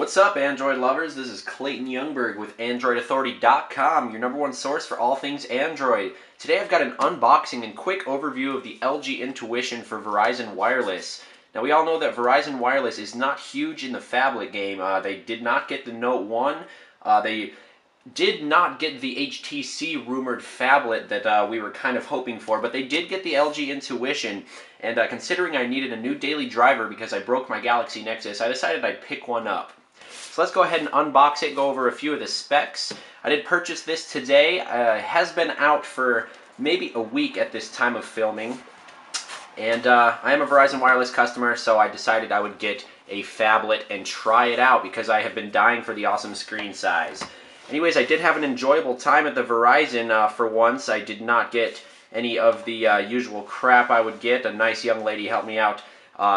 What's up, Android lovers? This is Clayton Youngberg with AndroidAuthority.com, your #1 source for all things Android. Today I've got an unboxing and quick overview of the LG Intuition for Verizon Wireless. Now we all know that Verizon Wireless is not huge in the phablet game. They did not get the Note 1. They did not get the HTC rumored phablet that we were kind of hoping for, but they did get the LG Intuition, and considering I needed a new daily driver because I broke my Galaxy Nexus, I decided I'd pick one up. So let's go ahead and unbox it, go over a few of the specs. I did purchase this today. It has been out for maybe a week at this time of filming, and I am a Verizon Wireless customer, so I decided I would get a phablet and try it out because I have been dying for the awesome screen size. Anyways, I did have an enjoyable time at the Verizon for once. I did not get any of the usual crap I would get. A nice young lady helped me out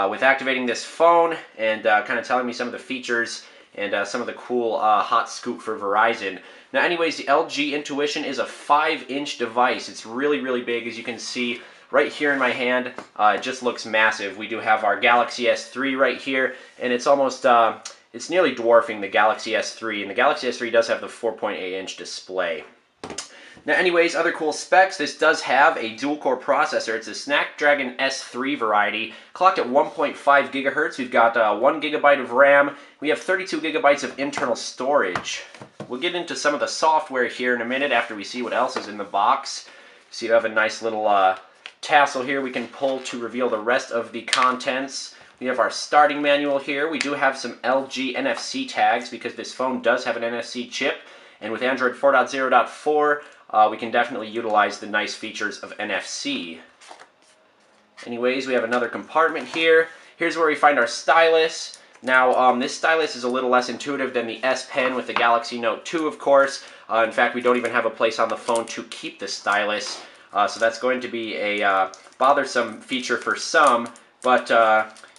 with activating this phone and kind of telling me some of the features and some of the cool hot scoop for Verizon. Now anyways, the LG Intuition is a 5-inch device. It's really, really big, as you can see right here in my hand. It just looks massive. We do have our Galaxy S3 right here, and it's almost it's nearly dwarfing the Galaxy S3, and the Galaxy S3 does have the 4.8-inch display. Now anyways, other cool specs, this does have a dual-core processor. It's a Snapdragon S3 variety, clocked at 1.5 gigahertz. We've got 1 gigabyte of RAM. We have 32 gigabytes of internal storage. We'll get into some of the software here in a minute after we see what else is in the box. So you have a nice little tassel here we can pull to reveal the rest of the contents. We have our starting manual here. We do have some LG NFC tags because this phone does have an NFC chip, and with Android 4.0.4, we can definitely utilize the nice features of NFC. Anyways, we have another compartment here. Here's where we find our stylus. Now, this stylus is a little less intuitive than the S Pen with the Galaxy Note 2, of course. In fact, we don't even have a place on the phone to keep the stylus, so that's going to be a bothersome feature for some, but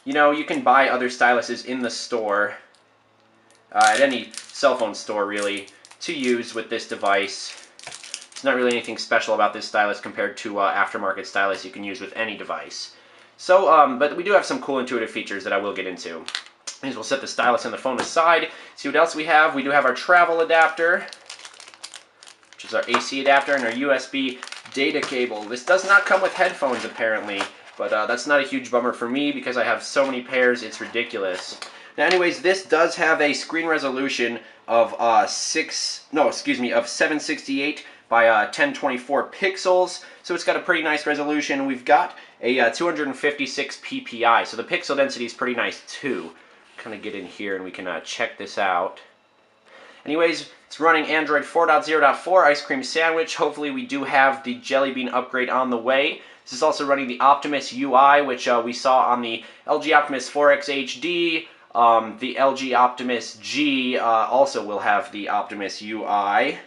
you know, you can buy other styluses in the store, at any cell phone store really, to use with this device. There's not really anything special about this stylus compared to aftermarket stylus you can use with any device. So, but we do have some cool intuitive features that I will get into. We'll set the stylus and the phone aside. See what else we have. We do have our travel adapter, which is our AC adapter, and our USB data cable. This does not come with headphones apparently, but that's not a huge bummer for me because I have so many pairs, it's ridiculous. Now anyways, this does have a screen resolution of 768 by 1024 pixels, so it's got a pretty nice resolution. We've got a 256 ppi, so the pixel density is pretty nice too. Kind of get in here and we can check this out. Anyways, it's running Android 4.0.4 Ice Cream Sandwich. Hopefully we do have the Jelly Bean upgrade on the way. This is also running the Optimus UI, which we saw on the LG Optimus 4X HD. The LG Optimus G also will have the Optimus UI.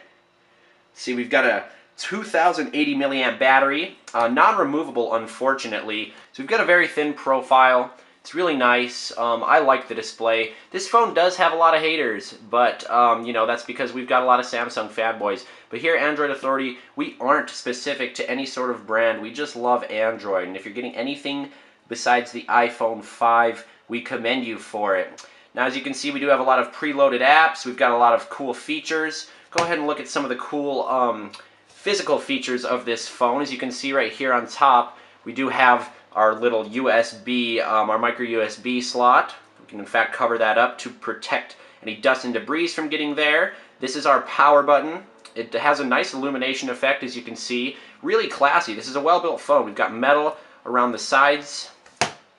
See, we've got a 2080 milliamp battery, non-removable unfortunately. So we've got a very thin profile. It's really nice. I like the display. This phone does have a lot of haters, but you know, that's because we've got a lot of Samsung fanboys. But here at Android Authority, we aren't specific to any sort of brand. We just love Android, and if you're getting anything besides the iPhone 5, we commend you for it. Now, as you can see, we do have a lot of preloaded apps. We've got a lot of cool features. Go ahead and look at some of the cool physical features of this phone. As you can see right here on top, we do have our little USB, our micro USB slot. We can in fact cover that up to protect any dust and debris from getting there. This is our power button. It has a nice illumination effect, as you can see. Really classy. This is a well-built phone. We've got metal around the sides,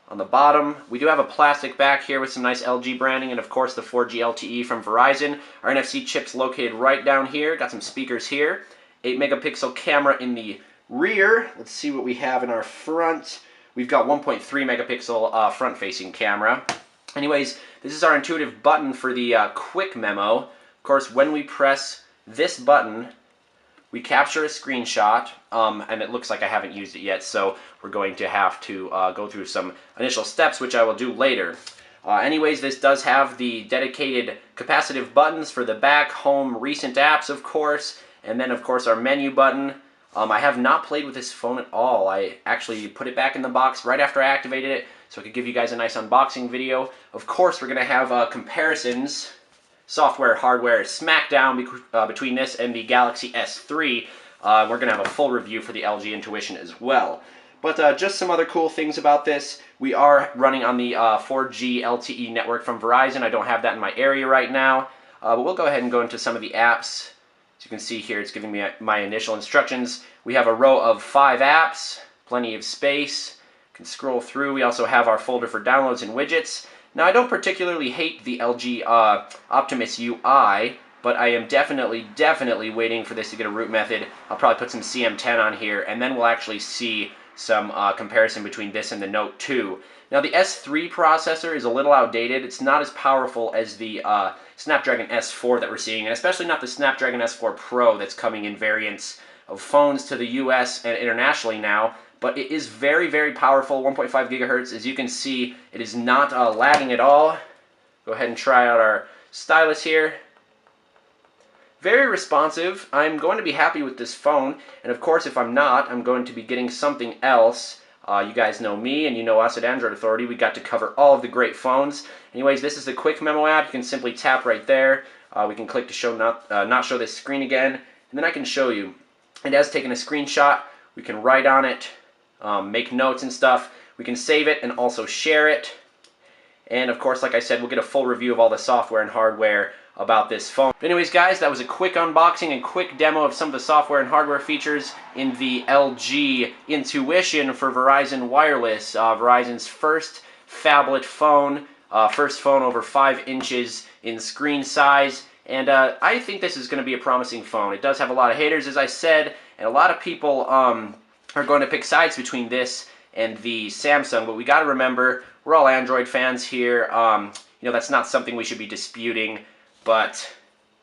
on the bottom. We do have a plastic back here with some nice LG branding, and of course the 4G LTE from Verizon. Our NFC chip's located right down here. Got some speakers here. 8 megapixel camera in the rear. Let's see what we have in our front. We've got 1.3 megapixel front-facing camera. Anyways, this is our intuitive button for the quick memo. Of course, when we press this button, we capture a screenshot, and it looks like I haven't used it yet, so we're going to have to go through some initial steps, which I will do later. Anyways, this does have the dedicated capacitive buttons for the back, home, recent apps, of course, and then, of course, our menu button. I have not played with this phone at all. I actually put it back in the box right after I activated it, so I could give you guys a nice unboxing video. Of course, we're going to have comparisons, software, hardware, smackdown between this and the Galaxy S3. We're going to have a full review for the LG Intuition as well. But just some other cool things about this. We are running on the 4G LTE network from Verizon. I don't have that in my area right now. But we'll go ahead and go into some of the apps. As you can see here, it's giving me my initial instructions. We have a row of 5 apps, plenty of space. You can scroll through. We also have our folder for downloads and widgets. Now, I don't particularly hate the LG Optimus UI, but I am definitely waiting for this to get a root method. I'll probably put some CM10 on here, and then we'll actually see some comparison between this and the Note 2. Now, the S3 processor is a little outdated. It's not as powerful as the Snapdragon S4 that we're seeing, and especially not the Snapdragon S4 Pro that's coming in variants of phones to the US and internationally now. But it is very powerful, 1.5 gigahertz. As you can see, it is not lagging at all. Go ahead and try out our stylus here. Very responsive. I'm going to be happy with this phone, and of course, if I'm not, I'm going to be getting something else. You guys know me, and you know us at Android Authority. We got to cover all of the great phones. Anyways, this is the Quick Memo app. You can simply tap right there. We can click to show not show this screen again, and then I can show you. It has taken a screenshot. We can write on it, make notes and stuff. We can save it and also share it. And of course, like I said, we'll get a full review of all the software and hardware about this phone. But anyways, guys, that was a quick unboxing and quick demo of some of the software and hardware features in the LG Intuition for Verizon Wireless. Verizon's first phablet phone, first phone over 5 inches in screen size. And I think this is going to be a promising phone. It does have a lot of haters, as I said, and a lot of people are going to pick sides between this and the Samsung. But we got to remember, we're all Android fans here. You know, that's not something we should be disputing, but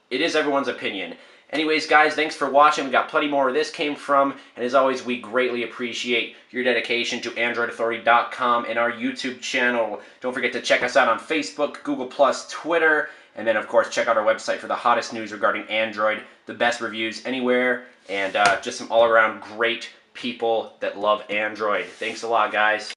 it is everyone's opinion. Anyways, guys, thanks for watching. We got plenty more where this came from, and as always, we greatly appreciate your dedication to AndroidAuthority.com and our YouTube channel. Don't forget to check us out on Facebook, Google+, Twitter, and then, of course, check out our website for the hottest news regarding Android, the best reviews anywhere, and just some all-around great people that love Android. Thanks a lot, guys.